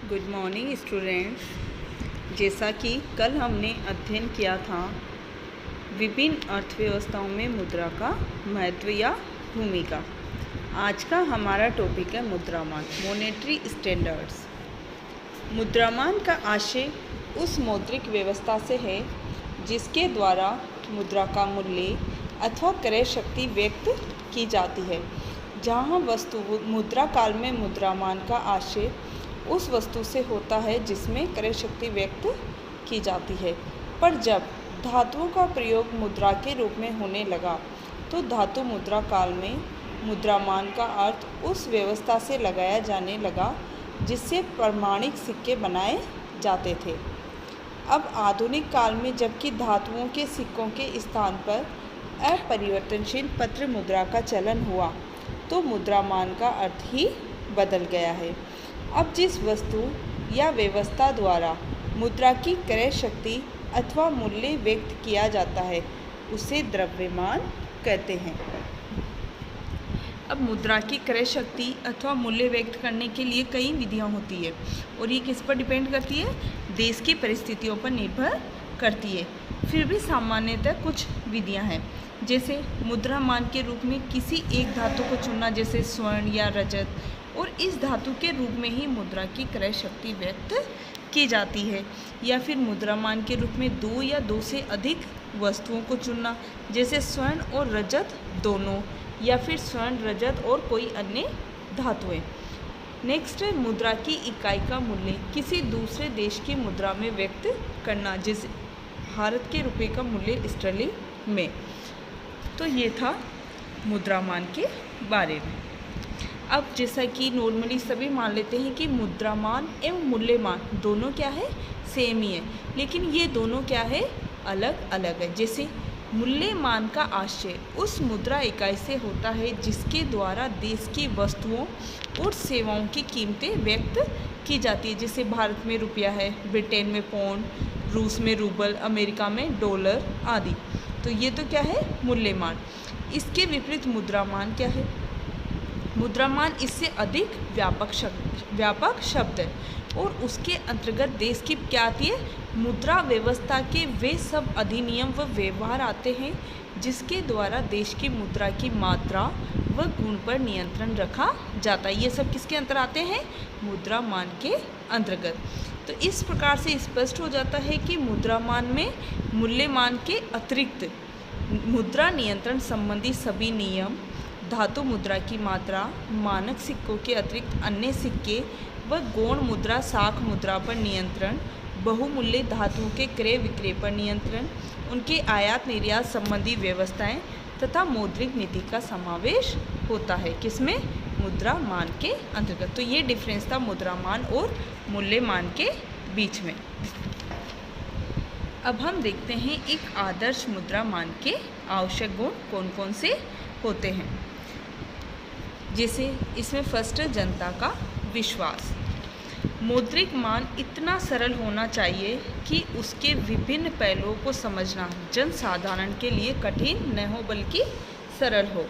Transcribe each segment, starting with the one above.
Good morning students. जैसा कि कल हमने अध्ययन किया था विभिन्न अर्थव्यवस्थाओं में मुद्रा का महत्व या भूमिका, आज का हमारा टॉपिक है मुद्रामान, मॉनेटरी स्टैंडर्ड्स। मुद्रामान का आशय उस मौद्रिक व्यवस्था से है जिसके द्वारा मुद्रा का मूल्य अथवा क्रय शक्ति व्यक्त की जाती है। जहाँ वस्तु मुद्रा काल में मुद्रामान का आशय उस वस्तु से होता है जिसमें क्रय शक्ति व्यक्त की जाती है, पर जब धातुओं का प्रयोग मुद्रा के रूप में होने लगा तो धातु मुद्रा काल में मुद्रामान का अर्थ उस व्यवस्था से लगाया जाने लगा जिससे प्रमाणिक सिक्के बनाए जाते थे। अब आधुनिक काल में जबकि धातुओं के सिक्कों के स्थान पर अपरिवर्तनशील पत्र मुद्रा का चलन हुआ तो मुद्रामान का अर्थ ही बदल गया है। अब जिस वस्तु या व्यवस्था द्वारा मुद्रा की क्रय शक्ति अथवा मूल्य व्यक्त किया जाता है उसे द्रव्यमान कहते हैं। अब मुद्रा की क्रय शक्ति अथवा मूल्य व्यक्त करने के लिए कई विधियां होती है और ये किस पर डिपेंड करती है? देश की परिस्थितियों पर निर्भर करती है। फिर भी सामान्यतः कुछ विधियां हैं, जैसे मुद्रामान के रूप में किसी एक धातु को चुनना, जैसे स्वर्ण या रजत, और इस धातु के रूप में ही मुद्रा की क्रय शक्ति व्यक्त की जाती है। या फिर मुद्रामान के रूप में दो या दो से अधिक वस्तुओं को चुनना, जैसे स्वर्ण और रजत दोनों, या फिर स्वर्ण, रजत और कोई अन्य धातुएं। नेक्स्ट है मुद्रा की इकाई का मूल्य किसी दूसरे देश की मुद्रा में व्यक्त करना, जैसे भारत के रुपये का मूल्य स्टर्लिंग में। तो ये था मुद्रामान के बारे में। अब जैसा कि नॉर्मली सभी मान लेते हैं कि मुद्रामान एवं मूल्यमान दोनों क्या है? सेम ही है, लेकिन ये दोनों क्या है? अलग अलग है। जैसे मूल्यमान का आशय उस मुद्रा इकाई से होता है जिसके द्वारा देश की वस्तुओं और सेवाओं की कीमतें व्यक्त की जाती है, जैसे भारत में रुपया है, ब्रिटेन में पौंड, रूस में रूबल, अमेरिका में डॉलर आदि। तो ये तो क्या है? मूल्यमान। इसके विपरीत मुद्रामान क्या है? मुद्रामान इससे अधिक व्यापक शब्द है और उसके अंतर्गत देश की क्या आती है? मुद्रा व्यवस्था के वे सब अधिनियम व व्यवहार आते हैं जिसके द्वारा देश की मुद्रा की मात्रा व गुण पर नियंत्रण रखा जाता है। ये सब किसके अंतर आते हैं? मुद्रामान के अंतर्गत। तो इस प्रकार से स्पष्ट हो जाता है कि मुद्रामान में मूल्यमान के अतिरिक्त मुद्रा नियंत्रण संबंधी सभी नियम, धातु मुद्रा की मात्रा, मानक सिक्कों के अतिरिक्त अन्य सिक्के व गौण मुद्रा, शाख मुद्रा पर नियंत्रण, बहुमूल्य धातुओं के क्रय विक्रय पर नियंत्रण, उनके आयात निर्यात संबंधी व्यवस्थाएं तथा मौद्रिक नीति का समावेश होता है। किसमें? मुद्रामान के अंतर्गत। तो ये डिफरेंस था मुद्रामान और मूल्यमान के बीच में। अब हम देखते हैं एक आदर्श मुद्रामान के आवश्यक गुण कौन कौन से होते हैं। जैसे इसमें फर्स्ट है जनता का विश्वास। मौद्रिक मान इतना सरल होना चाहिए कि उसके विभिन्न पहलुओं को समझना जनसाधारण के लिए कठिन न हो बल्कि सरल हो।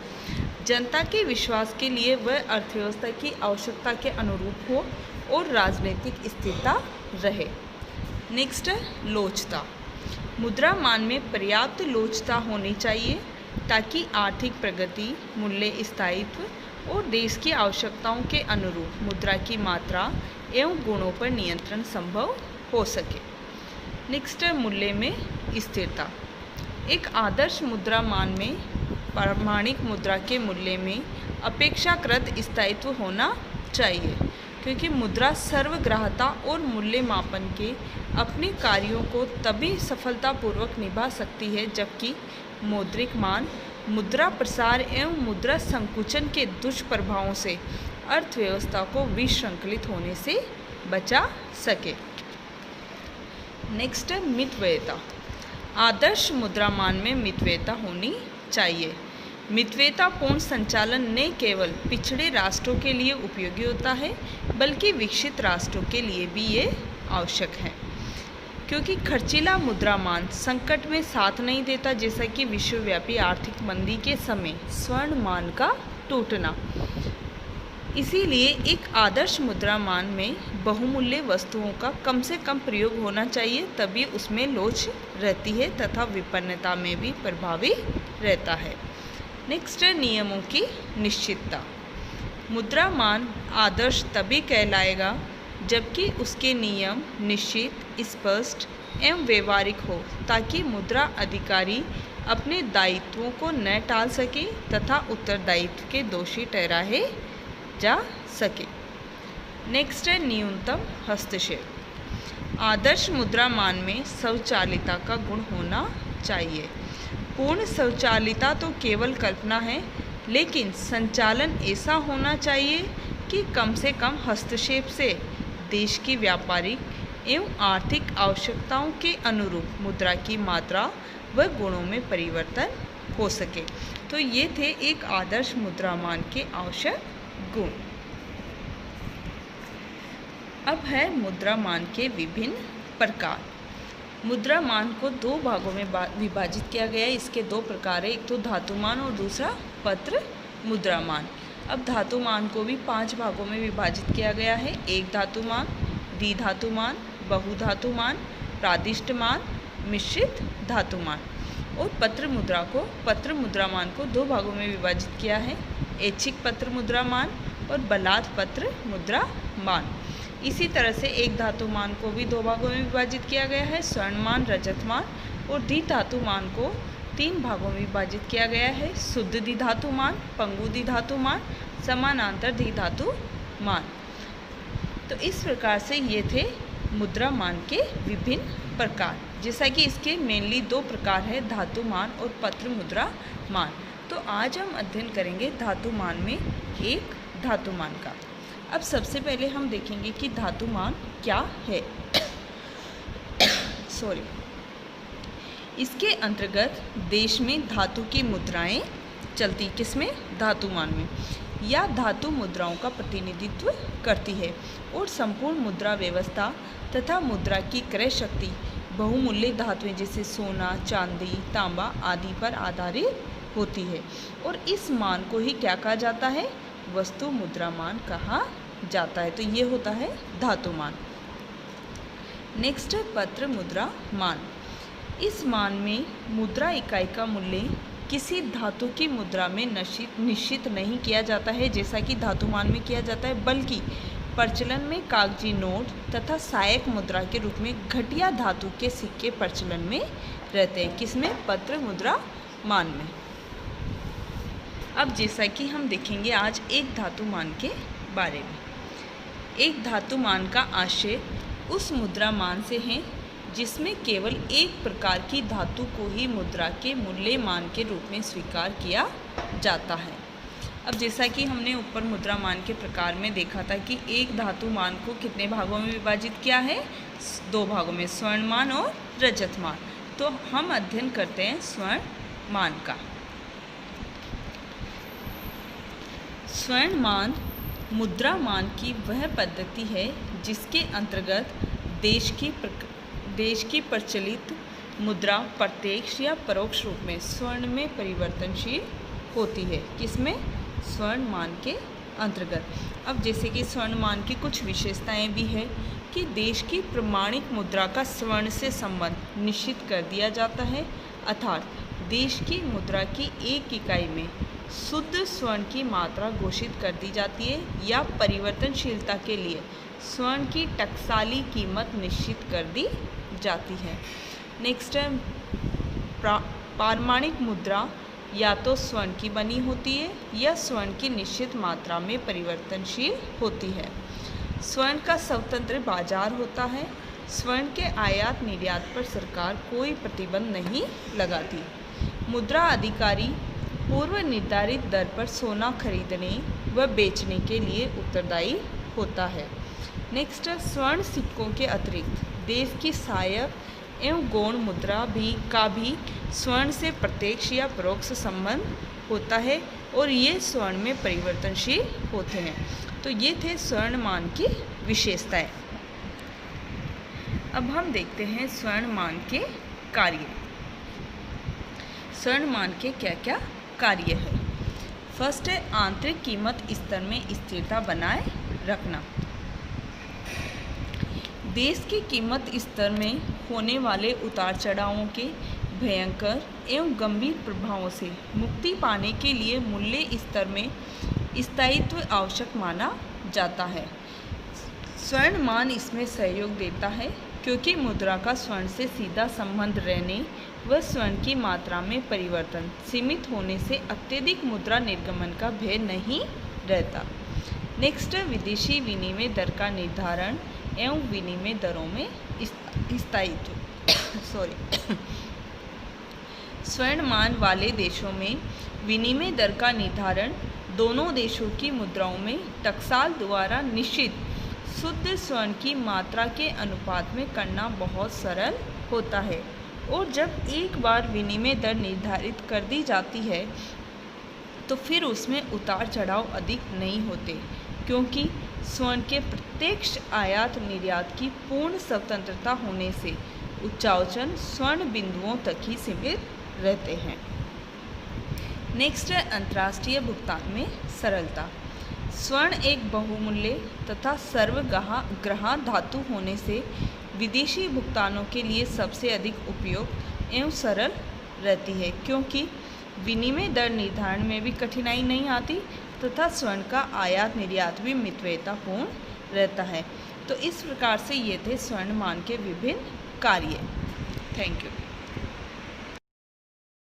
जनता के विश्वास के लिए वह अर्थव्यवस्था की आवश्यकता के अनुरूप हो और राजनीतिक स्थिरता रहे। नेक्स्ट है लोचता। मुद्रामान में पर्याप्त लोचता होनी चाहिए ताकि आर्थिक प्रगति, मूल्य स्थायित्व और देश की आवश्यकताओं के अनुरूप मुद्रा की मात्रा एवं गुणों पर नियंत्रण संभव हो सके। नेक्स्ट है मूल्य में स्थिरता। एक आदर्श मुद्रामान में प्रामाणिक मुद्रा के मूल्य में अपेक्षाकृत स्थायित्व होना चाहिए, क्योंकि मुद्रा सर्वग्राहता और मूल्य मापन के अपने कार्यों को तभी सफलतापूर्वक निभा सकती है जबकि मौद्रिक मान मुद्रा प्रसार एवं मुद्रा संकुचन के दुष्प्रभावों से अर्थव्यवस्था को विश्रंखलित होने से बचा सके। नेक्स्ट है मितव्ययता। आदर्श मुद्रामान में मितव्ययता होनी चाहिए। मितव्ययतापूर्ण संचालन न केवल पिछड़े राष्ट्रों के लिए उपयोगी होता है बल्कि विकसित राष्ट्रों के लिए भी ये आवश्यक है, क्योंकि खर्चीला मुद्रामान संकट में साथ नहीं देता, जैसा कि विश्वव्यापी आर्थिक मंदी के समय स्वर्ण मान का टूटना। इसीलिए एक आदर्श मुद्रा मान में बहुमूल्य वस्तुओं का कम से कम प्रयोग होना चाहिए, तभी उसमें लोच रहती है तथा विपन्नता में भी प्रभावी रहता है। नेक्स्ट है नियमों की निश्चितता। मुद्रा मान आदर्श तभी कहलाएगा जबकि उसके नियम निश्चित, स्पष्ट एवं व्यवहारिक हो, ताकि मुद्रा अधिकारी अपने दायित्वों को न टाल सके तथा उत्तरदायित्व के दोषी ठहराए जा सके। नेक्स्ट है न्यूनतम हस्तक्षेप। आदर्श मुद्रा मान में स्वचालिता का गुण होना चाहिए। पूर्ण स्वचालिता तो केवल कल्पना है, लेकिन संचालन ऐसा होना चाहिए कि कम से कम हस्तक्षेप से देश की व्यापारिक एवं आर्थिक आवश्यकताओं के अनुरूप मुद्रा की मात्रा व गुणों में परिवर्तन हो सके। तो ये थे एक आदर्श मुद्रामान के आवश्यक गुण। अब है मुद्रामान के विभिन्न प्रकार। मुद्रामान को दो भागों में विभाजित किया गया है। इसके दो प्रकार है, एक तो धातुमान और दूसरा पत्र मुद्रामान। अब धातुमान को भी 5 भागों में विभाजित किया गया है। एक धातुमान, द्विधातुमान, बहुधातुमान, प्रादिष्टमान, मिश्रित धातुमान। और पत्र मुद्रामान को 2 भागों में विभाजित किया है, ऐच्छिक पत्र मुद्रामान और बलात् पत्र मुद्रामान। इसी तरह से एक धातुमान को भी 2 भागों में विभाजित किया गया है, स्वर्णमान, रजतमान। और द्विधातुमान को 3 भागों में विभाजित किया गया है, शुद्ध द्विधातुमान, पंगु द्विधातुमान, समानांतर द्विधातुमान। तो इस प्रकार से ये थे मुद्रामान के विभिन्न प्रकार। जैसा कि इसके मेनली 2 प्रकार है, धातुमान और पत्र मुद्रामान। तो आज हम अध्ययन करेंगे धातुमान में एक धातुमान का। अब सबसे पहले हम देखेंगे कि धातुमान क्या है। इसके अंतर्गत देश में धातु की मुद्राएं चलती, किसमें? धातुमान में, या धातु मुद्राओं का प्रतिनिधित्व करती है। और संपूर्ण मुद्रा व्यवस्था तथा मुद्रा की क्रय शक्ति बहुमूल्य धातुएं जैसे सोना, चांदी, तांबा आदि पर आधारित होती है। और इस मान को ही क्या कहा जाता है? वस्तु मुद्रामान कहा जाता है। तो ये होता है धातुमान। नेक्स्ट है पत्र मुद्रामान। इस मान में मुद्रा इकाई का मूल्य किसी धातु की मुद्रा में निश्चित नहीं किया जाता है जैसा कि धातुमान में किया जाता है, बल्कि प्रचलन में कागजी नोट तथा सहायक मुद्रा के रूप में घटिया धातु के सिक्के प्रचलन में रहते हैं। किसमें? पत्र मुद्रामान में। अब जैसा कि हम देखेंगे आज एक धातुमान के बारे में। एक धातुमान का आशय उस मुद्रामान से है जिसमें केवल एक प्रकार की धातु को ही मुद्रा के मूल्यमान के रूप में स्वीकार किया जाता है। अब जैसा कि हमने ऊपर मुद्रामान के प्रकार में देखा था कि एक धातुमान को कितने भागों में विभाजित किया है? 2 भागों में, स्वर्णमान और रजतमान। तो हम अध्ययन करते हैं स्वर्णमान का। स्वर्णमान मुद्रामान की वह पद्धति है जिसके अंतर्गत देश की प्रचलित मुद्रा प्रत्यक्ष या परोक्ष रूप में स्वर्ण में परिवर्तनशील होती है। किसमें? स्वर्णमान के अंतर्गत। अब जैसे कि स्वर्णमान की कुछ विशेषताएं भी है कि देश की प्रमाणिक मुद्रा का स्वर्ण से संबंध निश्चित कर दिया जाता है, अर्थात देश की मुद्रा की एक इकाई में शुद्ध स्वर्ण की मात्रा घोषित कर दी जाती है, या परिवर्तनशीलता के लिए स्वर्ण की टकसाली कीमत निश्चित कर दी जाती है। नेक्स्ट है पारमाणिक मुद्रा या तो स्वर्ण की बनी होती है या स्वर्ण की निश्चित मात्रा में परिवर्तनशील होती है। स्वर्ण का स्वतंत्र बाजार होता है। स्वर्ण के आयात निर्यात पर सरकार कोई प्रतिबंध नहीं लगाती। मुद्रा अधिकारी पूर्व निर्धारित दर पर सोना खरीदने व बेचने के लिए उत्तरदायी होता है। नेक्स्ट, स्वर्ण सिक्कों के अतिरिक्त देश की सहायक एवं गौण मुद्रा का भी स्वर्ण से प्रत्यक्ष या परोक्ष संबंध होता है और ये स्वर्ण में परिवर्तनशील होते हैं। तो ये थे स्वर्णमान की विशेषताएं। अब हम देखते हैं स्वर्णमान के कार्य। स्वर्णमान के क्या क्या कार्य है। फर्स्ट है आंतरिक कीमत स्तर में स्थिरता बनाए रखना। देश की कीमत स्तर में होने वाले उतार चढ़ावों के भयंकर एवं गंभीर प्रभावों से मुक्ति पाने के लिए मूल्य स्तर में स्थायित्व आवश्यक माना जाता है। स्वर्ण मान इसमें सहयोग देता है, क्योंकि मुद्रा का स्वर्ण से सीधा संबंध रहने व स्वर्ण की मात्रा में परिवर्तन सीमित होने से अत्यधिक मुद्रा निर्गमन का भय नहीं रहता। नेक्स्ट, विदेशी विनिमय दर का निर्धारण एवं विनिमय दरों में स्थायित्व स्वर्ण मान वाले देशों में विनिमय दर का निर्धारण दोनों देशों की मुद्राओं में टकसाल द्वारा निश्चित शुद्ध स्वर्ण की मात्रा के अनुपात में करना बहुत सरल होता है, और जब एक बार विनिमय दर निर्धारित कर दी जाती है तो फिर उसमें उतार चढ़ाव अधिक नहीं होते, क्योंकि स्वर्ण के प्रत्यक्ष आयात निर्यात की पूर्ण स्वतंत्रता होने से उच्चावचन स्वर्ण बिंदुओं तक ही सीमित रहते हैं। नेक्स्ट है अंतर्राष्ट्रीय भुगतान में सरलता। स्वर्ण एक बहुमूल्य तथा सर्वग्राह्य धातु होने से विदेशी भुगतानों के लिए सबसे अधिक उपयुक्त एवं सरल रहती है, क्योंकि विनिमय दर निर्धारण में भी कठिनाई नहीं आती तथा स्वर्ण का आयात निर्यात भी मितव्ययितापूर्ण रहता है। तो इस प्रकार से ये थे स्वर्ण मान के विभिन्न कार्य। Thank you.